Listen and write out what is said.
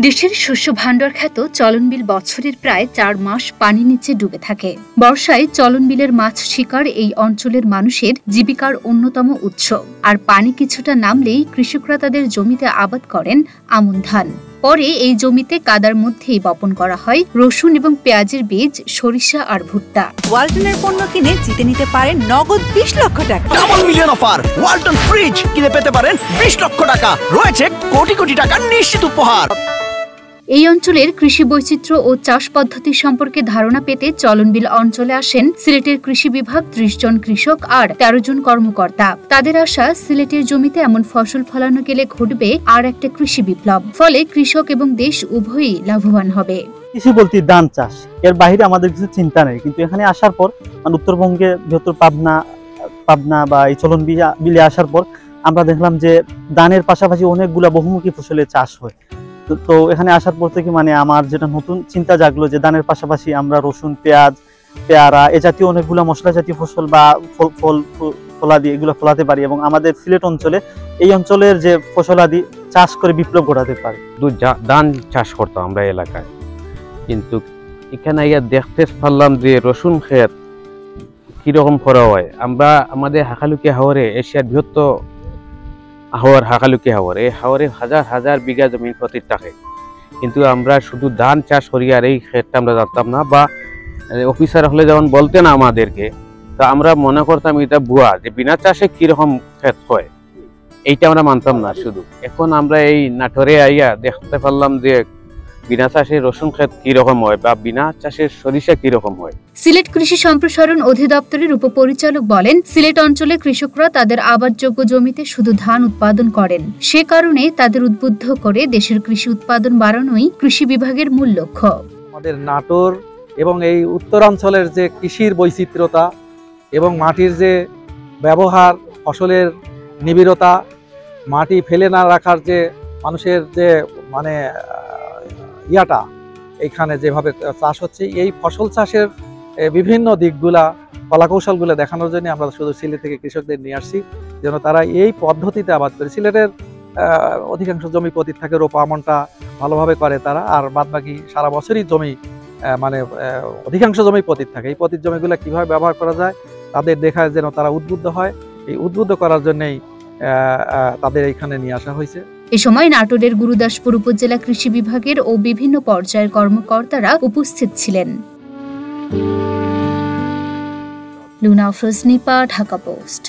দেশের শস্য ভাণ্ডার খ্যাত চলনবিল বছরের প্রায় ৪ মাস পানির নিচে ডুবে থাকে। বর্ষায় চলনবিলের মাছ শিকার এই অঞ্চলের মানুষের জীবিকার অন্যতম উৎস। আর পানি কিছুটা নামলেই কৃষকরা তাদের জমিতে আবাদ করেন আমন ধান। পরে এই জমিতে কাদার মধ্যেই বপন করা হয় রসুন এবং পেঁয়াজের বীজ, সরিষা আর ভুট্টা। ওয়ালটনের পণ্য কিনে জিতে নিতে পারেন নগদ ২০ লক্ষ টাকা। Double million offer! Walton fridge কিনে পেতে পারেন ২০ লক্ষ টাকা। রয়েছে কোটি কোটি টাকার নিশ্চিত উপহার। এই অঞ্চলের কৃষি বৈচিত্র্য ও চাষ পদ্ধতি সম্পর্কে ধারণা পেতে চলনবিল অঞ্চলে আসেন সিলেটের কৃষি বিভাগ ৩০ জন কৃষক আর ১৩ জন কর্মকর্তা। তাদের আশা, সিলেটের জমিতে এমন ফসল ফলানো গেলে ঘটবে আর একটা কৃষি বিপ্লব। ফলে কৃষক এবং দেশ উভয়ই লাভবান হবে। কৃষি বলতে ধান চাষ, এর বাইরে আমাদের কিছু চিন্তা নেই। কিন্তু এখানে আসার পর উত্তরবঙ্গে বৃহত্তর পাবনা বা এই চলনবিলে আসার পর আমরা দেখলাম যে ধানের পাশাপাশি অনেকগুলা বহুমুখী ফসলের চাষ হয়। তো এখানে আসার পর থেকে আমার যেটা নতুন চিন্তা জাগলো যে ধানের পাশাপাশি আমরা রসুন, পেঁয়াজ, পেয়ারা এ জাতীয় অনেকগুলো মশলা জাতীয় ফসল বা ফলাদি এগুলো ফলাতে পারি এবং আমাদের সিলেট অঞ্চলে এই অঞ্চলের যে ফসলাদি চাষ করে বিপ্লব ঘটাতে পারি। ধান চাষ করতাম আমরা এলাকায়, কিন্তু এখানে দেখতে পারলাম যে রসুন ক্ষেত কিরকম করা হয়। আমরা আমাদের হাকালুকি হাওরে এশিয়ার বৃহত্তর হাওর হাকালুকি হাওর, এই হাওরে হাজার হাজার বিঘা জমি ক্ষতি থাকে, কিন্তু আমরা শুধু ধান চাষ করি আর এই ক্ষেতটা আমরা জানতাম না, বা অফিসার হলে যেমন বলতেন আমাদেরকে, তা আমরা মনে করতাম এটা ভুয়া, যে বিনা চাষে কিরকম ক্ষেত হয় এইটা আমরা মানতাম না। শুধু এখন আমরা এই নাটোরে আইয়া দেখতে পারলাম যে বিনা চাষে রসুন ক্ষেত কিরকম হয় বা বিনা চাষের সরিষা কিরকম হয়। সিলেট কৃষি সম্প্রসারণ অধিদপ্তরের উপপরিচালক বলেন, সিলেট অঞ্চলে কৃষকরা তাদের আবাদযোগ্য জমিতে শুধু ধান উৎপাদন করেন। সে কারণে তাদের উদ্বুদ্ধ করে দেশের কৃষি উৎপাদন বাড়ানোই কৃষি বিভাগের মূল লক্ষ্য। আমাদের নাটোর এবং এই উত্তরাঞ্চলের যে কৃষির বৈচিত্র্যতা এবং মাটির যে ব্যবহার, ফসলের নিবিড়তা, মাটি ফেলে না রাখার যে মানুষের যে ইয়াটা এইখানে যেভাবে চাষ হচ্ছে, এই ফসল চাষের বিভিন্ন দিকগুলা, কলাকৌশলগুলো দেখানোর জন্য আমরা শুধু সিলেট থেকে কৃষকদের নিয়ে আসছি, যেন তারা এই পদ্ধতিতে আবাদ করে। সিলেটের অধিকাংশ জমি পতিত থাকে, রোপা আমনটা ভালোভাবে করে তারা, আর বাদবাকি সারা বছরই জমি অধিকাংশ জমি পতিত থাকে। এই পতিত জমিগুলো কিভাবে ব্যবহার করা যায় তাদের দেখায় যেন তারা উদ্বুদ্ধ হয়। এই উদ্বুদ্ধ করার জন্যই তাদের এইখানে নিয়ে আসা হয়েছে। এ সময় নাটোরের গুরুদাসপুর উপজেলা কৃষি বিভাগের ও বিভিন্ন পর্যায়ের কর্মকর্তারা উপস্থিত ছিলেন। লুনা আফরোজ নিপা, ঢাকা পোস্ট।